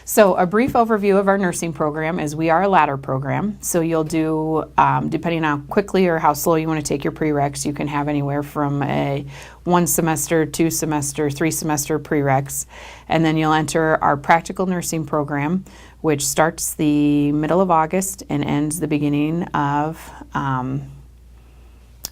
So a brief overview of our nursing program is we are a ladder program. So you'll do, depending on how quickly or how slow you want to take your prereqs, you can have anywhere from a 1 semester, 2 semester, 3 semester prereqs. And then you'll enter our practical nursing program, which starts the middle of August and ends the beginning of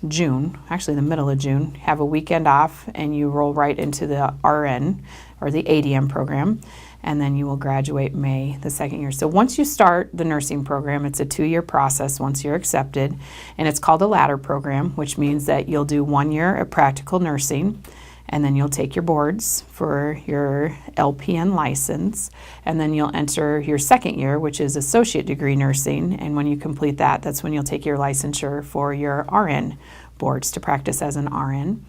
June, actually the middle of June. Have a weekend off and you roll right into the RN or the ADM program. And then you will graduate May the second year. So once you start the nursing program, it's a 2-year process once you're accepted, and it's called a ladder program, which means that you'll do 1 year of practical nursing, and then you'll take your boards for your LPN license, and then you'll enter your second year, which is associate degree nursing, and when you complete that, that's when you'll take your licensure for your RN boards to practice as an RN.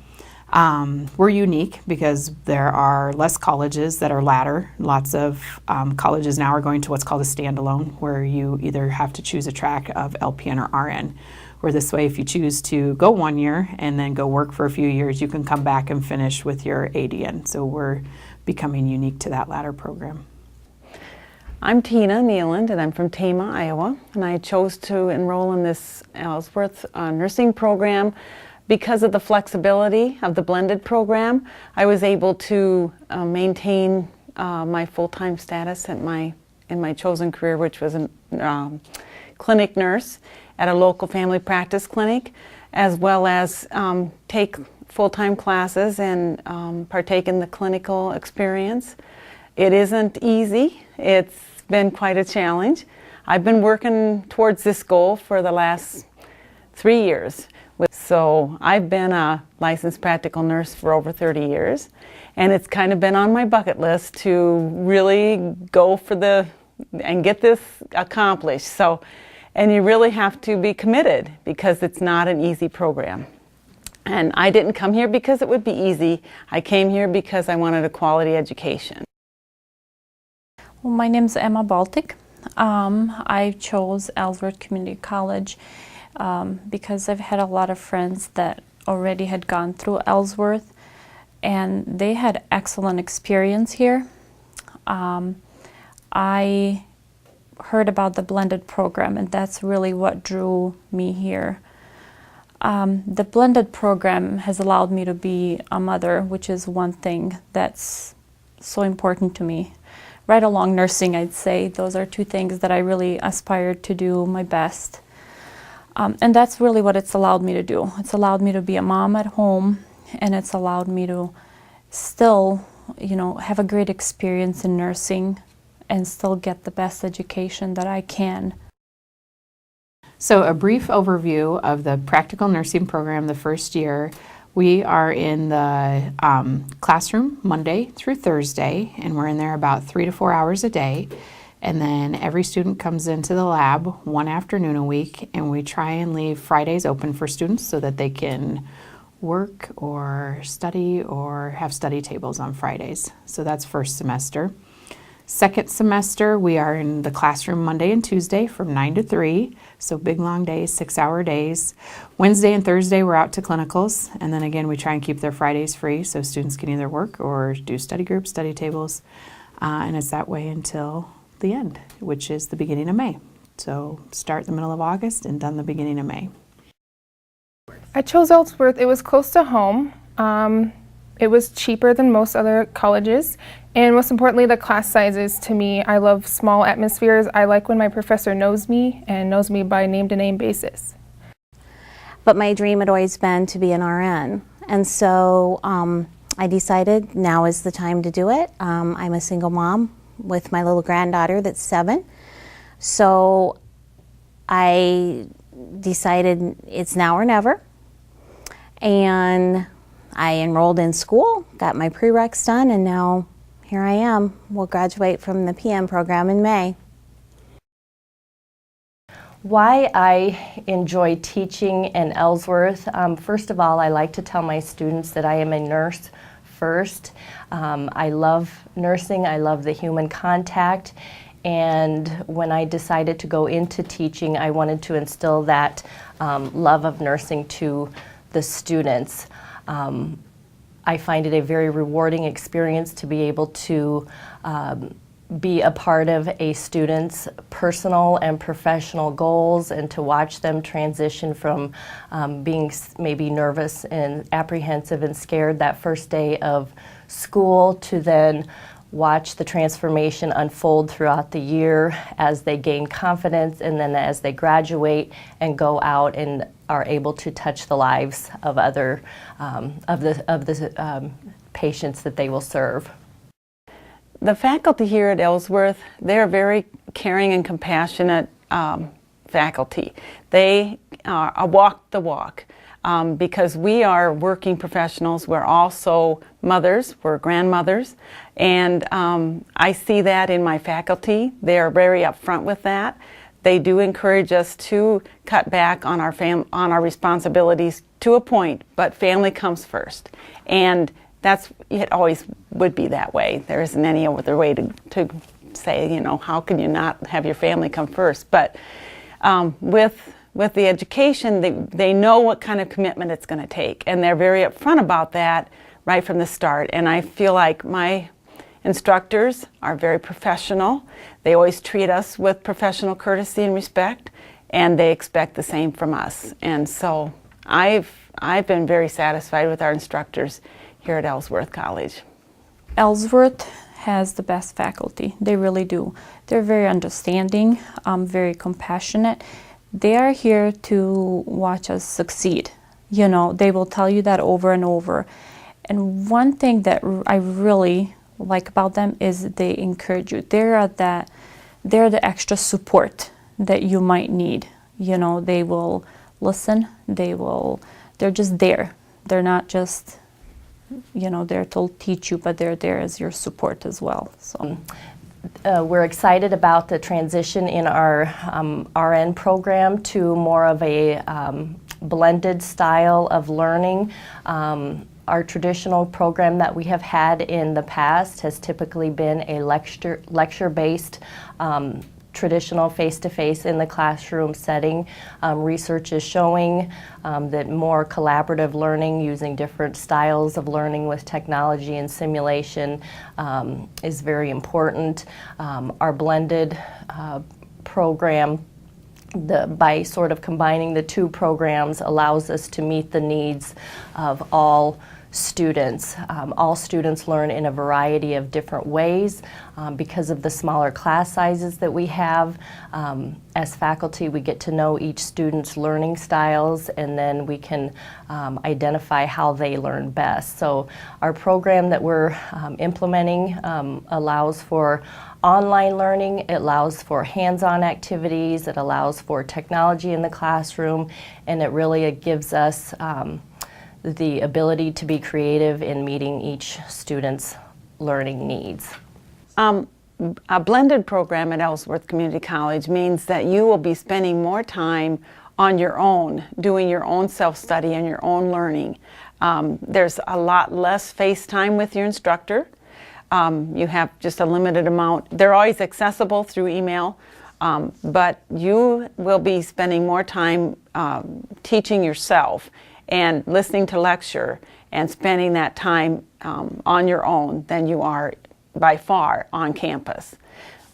We're unique because there are less colleges that are ladder. Lots of colleges now are going to what's called a standalone, where you either have to choose a track of LPN or RN. Where this way, if you choose to go 1 year and then go work for a few years, you can come back and finish with your ADN. So we're becoming unique to that ladder program. I'm Tina Nealand, and I'm from Tama, Iowa, and I chose to enroll in this Ellsworth nursing program because of the flexibility of the blended program. I was able to maintain my full-time status in my chosen career, which was a clinic nurse at a local family practice clinic, as well as take full-time classes and partake in the clinical experience. It isn't easy. It's been quite a challenge. I've been working towards this goal for the last 3 years. So I've been a licensed practical nurse for over 30 years, and it's kind of been on my bucket list to really go for and get this accomplished. So, and you really have to be committed because it's not an easy program. And I didn't come here because it would be easy. I came here because I wanted a quality education. Well, my name's Emma Baltic. I chose Ellsworth Community College because I've had a lot of friends that already had gone through Ellsworth, and they had excellent experience here. I heard about the blended program, and that's really what drew me here. The blended program has allowed me to be a mother, which is one thing that's so important to me. Right along nursing, I'd say those are 2 things that I really aspired to do my best. And that's really what it's allowed me to do. It's allowed me to be a mom at home, and it's allowed me to still, have a great experience in nursing and still get the best education that I can. So a brief overview of the practical nursing program the first year. We are in the classroom Monday through Thursday, and we're in there about 3 to 4 hours a day. And then every student comes into the lab 1 afternoon a week, and we try and leave Fridays open for students so that they can work or study or have study tables on Fridays. So that's first semester. Second semester, we are in the classroom Monday and Tuesday from 9 to 3, so big long days, 6-hour days. Wednesday and Thursday, we're out to clinicals, and then again, we try and keep their Fridays free so students can either work or do study groups, study tables, and it's that way until the end, which is the beginning of May. So start the middle of August and done the beginning of May. I chose Ellsworth. It was close to home. It was cheaper than most other colleges, and most importantly, the class sizes. To me, I love small atmospheres. I like when my professor knows me and knows me by name-to-name basis. But my dream had always been to be an RN, and so I decided now is the time to do it. I'm a single mom with my little granddaughter that's 7, so I decided it's now or never, and I enrolled in school, got my prereqs done, and now here I am. We'll graduate from the PM program in May. Why I enjoy teaching in Ellsworth, first of all, I like to tell my students that I am a nurse first. I love nursing, I love the human contact, and when I decided to go into teaching, I wanted to instill that love of nursing to the students. I find it a very rewarding experience to be able to be a part of a student's personal and professional goals, and to watch them transition from being maybe nervous and apprehensive and scared that first day of school to then watch the transformation unfold throughout the year as they gain confidence, and then as they graduate and go out and are able to touch the lives of other of the patients that they will serve. The faculty here at Ellsworth, they're very caring and compassionate faculty. They walk the walk. Because we are working professionals, we're also mothers, we're grandmothers, and I see that in my faculty. They are very upfront with that. They do encourage us to cut back on our responsibilities to a point, but family comes first. And it always would be that way. There isn't any other way to say, you know, how can you not have your family come first? But with the education, they know what kind of commitment it's going to take, and they're very upfront about that right from the start. And I feel like my instructors are very professional. They always treat us with professional courtesy and respect, and they expect the same from us. And so I've been very satisfied with our instructors here at Ellsworth College. Ellsworth has the best faculty. They really do. They're very understanding, very compassionate. They are here to watch us succeed. You know, they will tell you that over and over. And one thing that I really like about them is they encourage you. They're the extra support that you might need. You know, they will listen. They're just there. They're not just, you know, there to teach you, but they're there as your support as well. So. We're excited about the transition in our RN program to more of a blended style of learning. Our traditional program that we have had in the past has typically been a lecture-based traditional face-to-face in the classroom setting. Research is showing that more collaborative learning using different styles of learning with technology and simulation is very important. Our blended program, by sort of combining the two programs, allows us to meet the needs of all students. All students learn in a variety of different ways because of the smaller class sizes that we have. As faculty, we get to know each student's learning styles, and then we can identify how they learn best. So our program that we're implementing allows for online learning, it allows for hands-on activities, it allows for technology in the classroom, and it really gives us the ability to be creative in meeting each student's learning needs. A blended program at Ellsworth Community College means that you will be spending more time on your own, doing your own self-study and your own learning. There's a lot less face time with your instructor. You have just a limited amount. They're always accessible through email, but you will be spending more time teaching yourself and listening to lecture and spending that time on your own than you are by far on campus.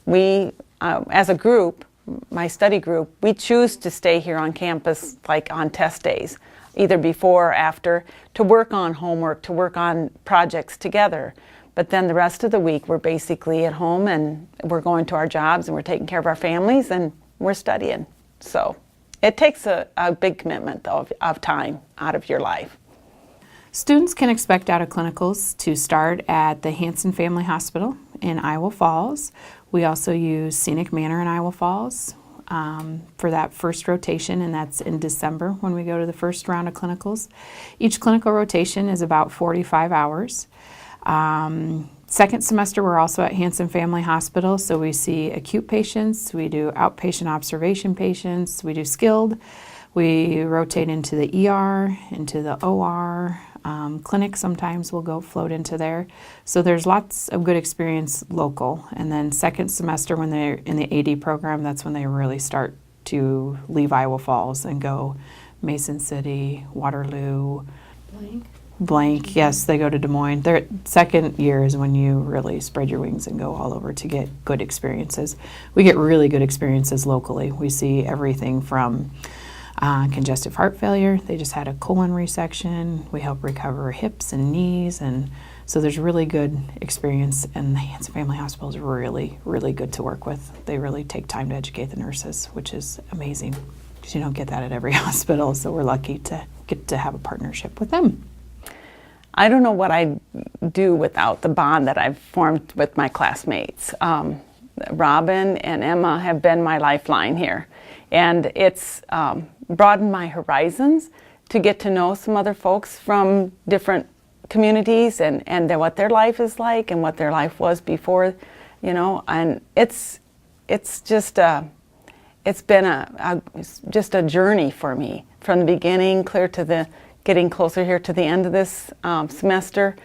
We, as a group, my study group, we choose to stay here on campus like on test days, either before or after, to work on homework, to work on projects together. But then the rest of the week we're basically at home and we're going to our jobs and we're taking care of our families and we're studying. So it takes a big commitment of time out of your life. Students can expect out of clinicals to start at the Hanson Family Hospital in Iowa Falls. We also use Scenic Manor in Iowa Falls for that first rotation, and that's in December when we go to the first round of clinicals. Each clinical rotation is about 45 hours. Second semester, we're also at Hanson Family Hospital, so we see acute patients, we do outpatient observation patients, we do skilled, we rotate into the ER, into the OR, clinic sometimes we'll float into there. So there's lots of good experience local. And then second semester when they're in the AD program, that's when they really start to leave Iowa Falls and go Mason City, Waterloo, blank. Yes, they go to Des Moines. Their second year is when you really spread your wings and go all over to get good experiences. We get really good experiences locally. We see everything from congestive heart failure. They just had a colon resection. We help recover hips and knees, and so there's really good experience. And the Hanson Family Hospital is really, really good to work with. They really take time to educate the nurses, which is amazing because you don't get that at every hospital. So we're lucky to get to have a partnership with them. I don't know what I'd do without the bond that I've formed with my classmates. Robin and Emma have been my lifeline here, and it's broadened my horizons to get to know some other folks from different communities and what their life is like and what their life was before, and it's just it's been just a journey for me from the beginning clear to the getting closer here to the end of this semester,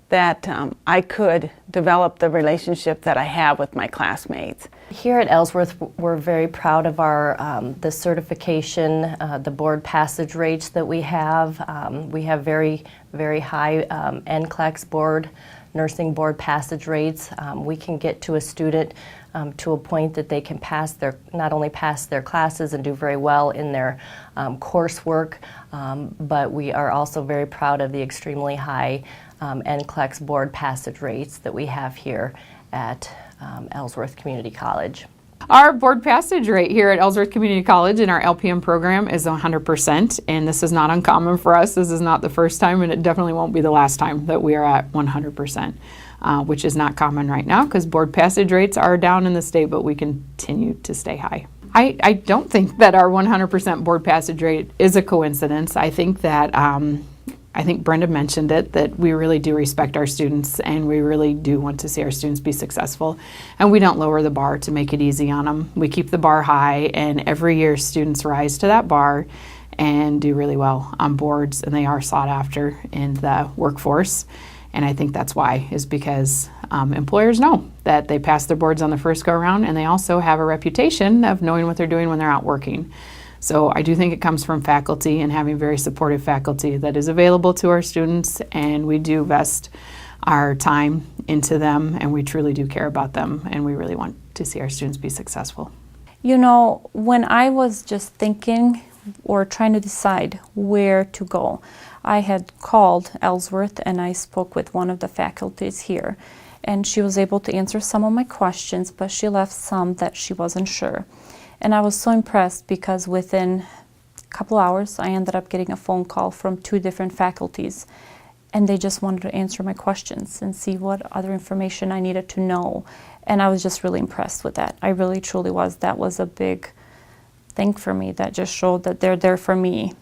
that I could develop the relationship that I have with my classmates. Here at Ellsworth, we're very proud of our the certification, the board passage rates that we have. We have very, very high NCLEX board, nursing board passage rates. We can get to a student to a point that they can not only pass their classes and do very well in their coursework, but we are also very proud of the extremely high NCLEX board passage rates that we have here at Ellsworth Community College. Our board passage rate here at Ellsworth Community College in our LPN program is 100%, and this is not uncommon for us. This is not the first time, and it definitely won't be the last time that we are at 100%, which is not common right now because board passage rates are down in the state, but we continue to stay high. I don't think that our 100% board passage rate is a coincidence. I think that I think Brenda mentioned it, that we really do respect our students and we really do want to see our students be successful. And we don't lower the bar to make it easy on them. We keep the bar high, and every year students rise to that bar and do really well on boards, and they are sought after in the workforce. And I think that's why, is because employers know that they pass their boards on the first go around, and they also have a reputation of knowing what they're doing when they're out working. So I do think it comes from faculty and having very supportive faculty that is available to our students, and we do vest our time into them, and we truly do care about them, and we really want to see our students be successful. When I was just thinking or trying to decide where to go, I had called Ellsworth and I spoke with one of the faculties here, and she was able to answer some of my questions, but she left some that she wasn't sure. And I was so impressed because within a couple hours, I ended up getting a phone call from 2 different faculties, and they just wanted to answer my questions and see what other information I needed to know. And I was just really impressed with that. I really, truly was. That was a big thing for me. That just showed that they're there for me.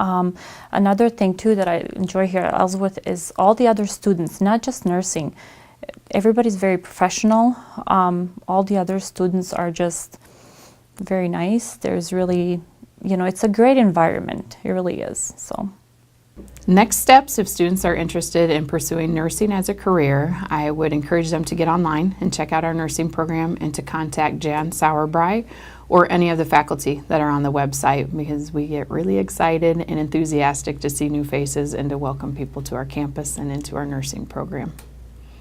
Another thing, too, that I enjoy here at Ellsworth is all the other students, not just nursing. Everybody's very professional. All the other students are just very nice. There's really, it's a great environment. It really is. So, next steps, if students are interested in pursuing nursing as a career, I would encourage them to get online and check out our nursing program and to contact Jan Sauerbry or any of the faculty that are on the website, because we get really excited and enthusiastic to see new faces and to welcome people to our campus and into our nursing program.